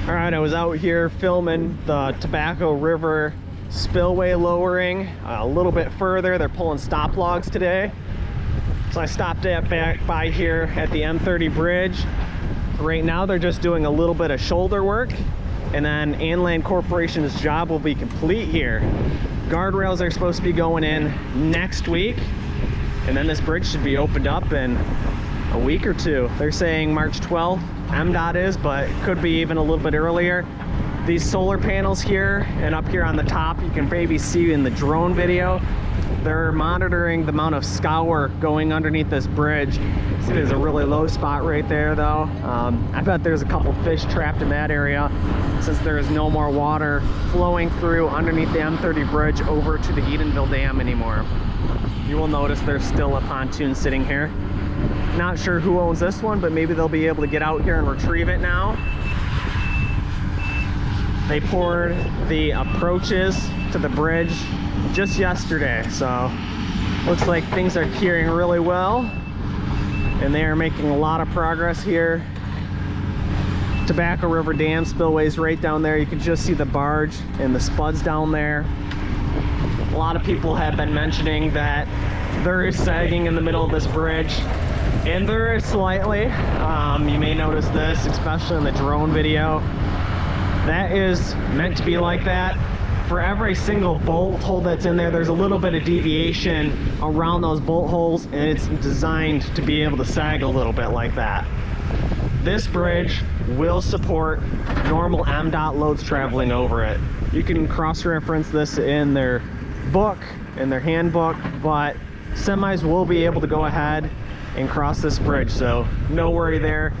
All right, I was out here filming the Tobacco River spillway lowering a little bit further. They're pulling stop logs today. So I stopped back by here at the M30 bridge. Right now they're just doing a little bit of shoulder work, and then Inland Corporation's job will be complete here. Guardrails are supposed to be going in next week, and then this bridge should be opened up in a week or two. They're saying March 12th, MDOT is, but it could be even a little bit earlier. These solar panels here and up here on the top, you can maybe see in the drone video, they're monitoring the amount of scour going underneath this bridge. See, there's a really low spot right there though. I bet there's a couple fish trapped in that area since there is no more water flowing through underneath the M30 bridge over to the Edenville Dam anymore. You will notice there's still a pontoon sitting here. Not sure who owns this one, but maybe they'll be able to get out here and retrieve it now. They poured the approaches to the bridge just yesterday, so looks like things are curing really well, and they are making a lot of progress here. Tobacco River Dam spillways right down there. You can just see the barge and the spuds down there. A lot of people have been mentioning that there is sagging in the middle of this bridge, and there is slightly. You may notice this, especially in the drone video. That is meant to be like that. For every single bolt hole that's in there, there's a little bit of deviation around those bolt holes, and it's designed to be able to sag a little bit like that. This bridge will support normal MDOT loads traveling over it. You can cross-reference this in their book, in their handbook, but semis will be able to go ahead and cross this bridge, so no worry there.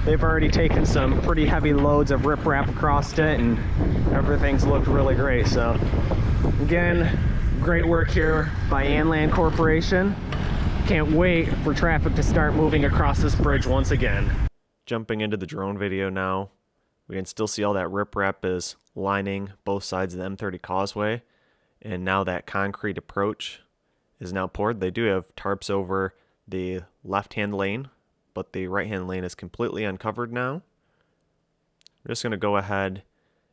They've already taken some pretty heavy loads of riprap across it, and everything's looked really great. So again, great work here by Inland Corporation. Can't wait for traffic to start moving across this bridge once again. Jumping into the drone video now, we can still see all that riprap is lining both sides of the M30 Causeway, and now that concrete approach is now poured. They do have tarps over the left-hand lane, but the right-hand lane is completely uncovered now. I'm just going to go ahead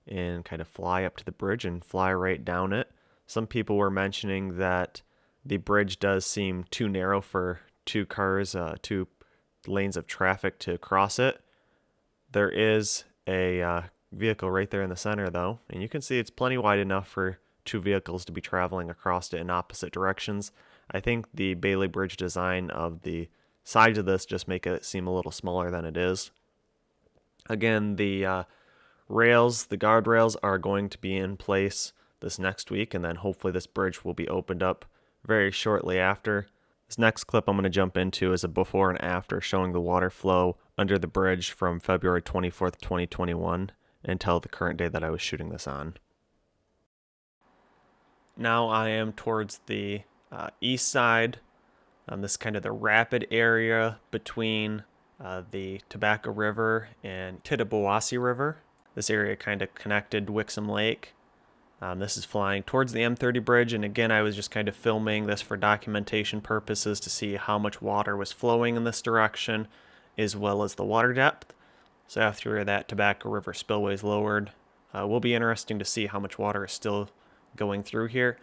and kind of fly up to the bridge and fly right down it. Some people were mentioning that the bridge does seem too narrow for two cars, two lanes of traffic to cross it. There is a vehicle right there in the center though, and you can see it's plenty wide enough for two vehicles to be traveling across it in opposite directions. I think the Bailey Bridge design of the sides of this just make it seem a little smaller than it is. Again, the rails, the guardrails are going to be in place this next week, and then hopefully this bridge will be opened up very shortly after. This next clip I'm going to jump into is a before and after showing the water flow under the bridge from February 24th, 2021 until the current day that I was shooting this on. Now I am towards the east side. This is kind of the rapid area between the Tobacco River and Tittabawassee River. This area kind of connected Wixom Lake. This is flying towards the M30 bridge, and again I was just kind of filming this for documentation purposes to see how much water was flowing in this direction as well as the water depth. So after that Tobacco River spillway is lowered, will be interesting to see how much water is still going through here.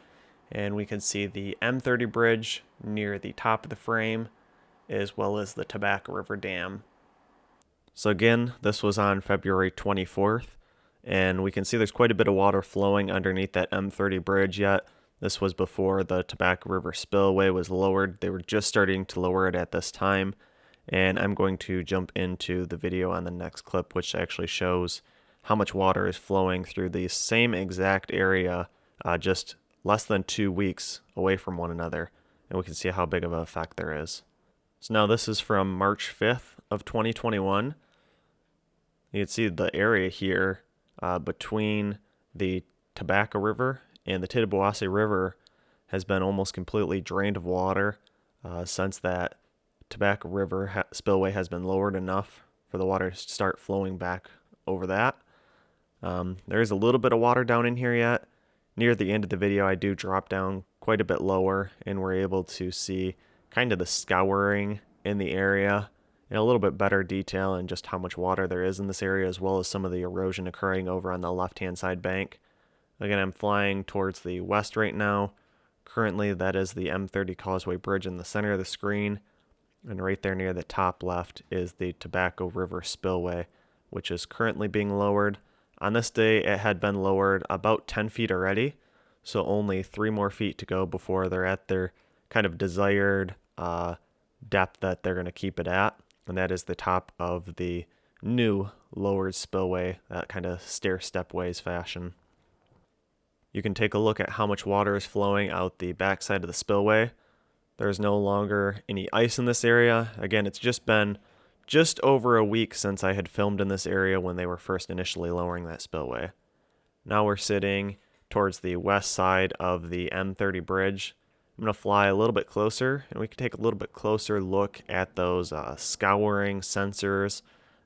And we can see the M30 bridge near the top of the frame as well as the Tobacco River Dam. So again, this was on February 24th, and we can see there's quite a bit of water flowing underneath that M30 bridge yet. This was before the Tobacco River spillway was lowered. They were just starting to lower it at this time, and I'm going to jump into the video on the next clip, which actually shows how much water is flowing through the same exact area just less than 2 weeks away from one another, and we can see how big of an effect there is. So now this is from March 5th of 2021. You can see the area here between the Tobacco River and the Tittabawassee River has been almost completely drained of water since that Tobacco River spillway has been lowered enough for the water to start flowing back over that. There is a little bit of water down in here yet. Near the end of the video, I do drop down quite a bit lower, and we're able to see kind of the scouring in the area and a little bit better detail in just how much water there is in this area, as well as some of the erosion occurring over on the left-hand side bank. Again, I'm flying towards the west right now. Currently, that is the M30 Causeway Bridge in the center of the screen, and right there near the top left is the Tobacco River Spillway, which is currently being lowered. On this day, it had been lowered about 10 feet already, so only 3 more feet to go before they're at their kind of desired depth that they're going to keep it at, and that is the top of the new lowered spillway, that kind of stair-step ways fashion. You can take a look at how much water is flowing out the backside of the spillway. There's no longer any ice in this area. Again, it's just been just over a week since I had filmed in this area when they were first initially lowering that spillway. Now we're sitting towards the west side of the M30 bridge. I'm going to fly a little bit closer, and we can take a little bit closer look at those scouring sensors.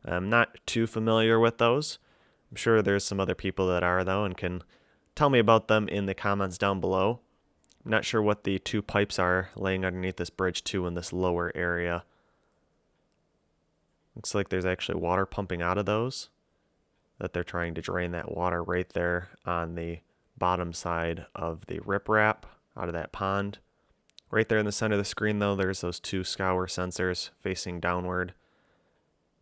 I'm not too familiar with those. I'm sure there's some other people that are, though, and can tell me about them in the comments down below. I'm not sure what the 2 pipes are laying underneath this bridge, too, in this lower area. Looks like there's actually water pumping out of those, that they're trying to drain that water right there on the bottom side of the riprap out of that pond. Right there in the center of the screen, though, there's those 2 scour sensors facing downward.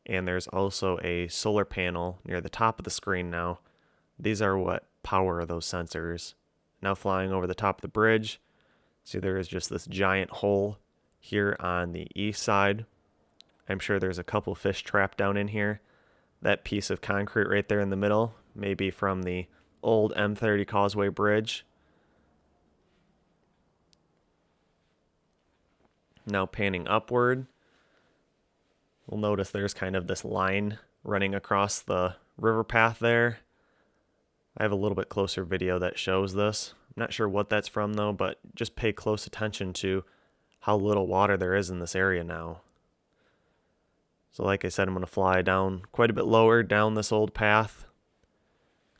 And there's also a solar panel near the top of the screen now. These are what power those sensors. Now flying over the top of the bridge, see there is just this giant hole here on the east side. I'm sure there's a couple fish trapped down in here. That piece of concrete right there in the middle, maybe from the old M30 Causeway Bridge. Now panning upward, we'll notice there's kind of this line running across the river path there. I have a little bit closer video that shows this. I'm not sure what that's from though, but just pay close attention to how little water there is in this area now. So like I said, I'm going to fly down quite a bit lower down this old path.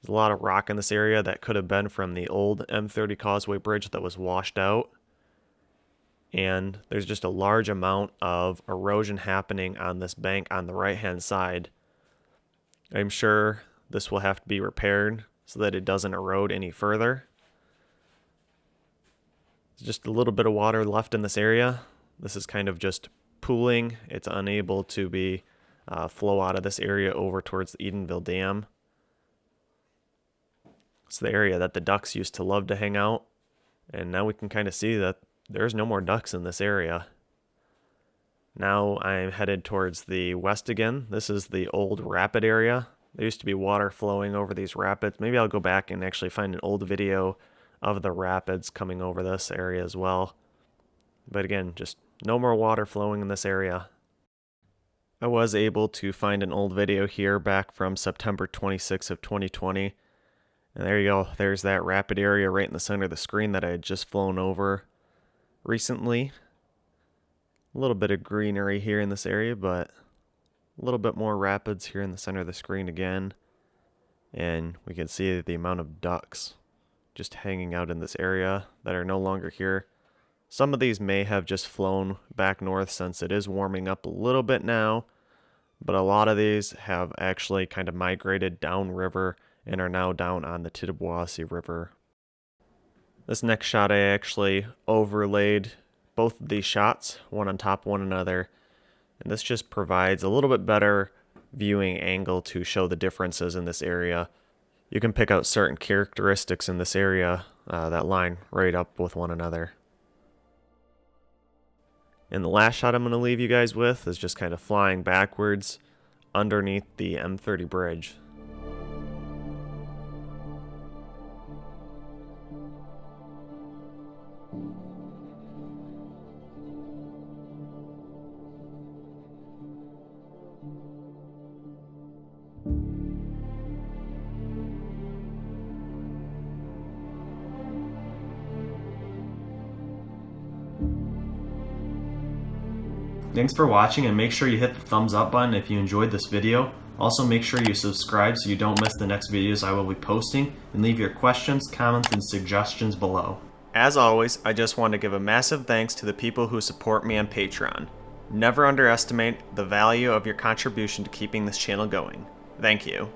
There's a lot of rock in this area that could have been from the old M30 Causeway Bridge that was washed out. And there's just a large amount of erosion happening on this bank on the right-hand side. I'm sure this will have to be repaired so that it doesn't erode any further. There's just a little bit of water left in this area. This is kind of just pooling. It's unable to be flow out of this area over towards the Edenville Dam. It's the area that the ducks used to love to hang out, and now we can kind of see that there's no more ducks in this area. Now I'm headed towards the west again. This is the old rapid area. There used to be water flowing over these rapids. Maybe I'll go back and actually find an old video of the rapids coming over this area as well. But again, just no more water flowing in this area. I was able to find an old video here back from September 26th of 2020. And there you go. There's that rapid area right in the center of the screen that I had just flown over recently. A little bit of greenery here in this area, but a little bit more rapids here in the center of the screen again. And we can see the amount of ducks just hanging out in this area that are no longer here. Some of these may have just flown back north since it is warming up a little bit now, but a lot of these have actually kind of migrated downriver and are now down on the Tittabawassee River. This next shot I actually overlaid both of these shots, one on top of one another, and this just provides a little bit better viewing angle to show the differences in this area. You can pick out certain characteristics in this area that line right up with one another. And the last shot I'm going to leave you guys with is just kind of flying backwards underneath the M30 bridge. Thanks for watching, and make sure you hit the thumbs up button if you enjoyed this video. Also make sure you subscribe so you don't miss the next videos I will be posting, and leave your questions, comments, and suggestions below. As always, I just want to give a massive thanks to the people who support me on Patreon. Never underestimate the value of your contribution to keeping this channel going. Thank you.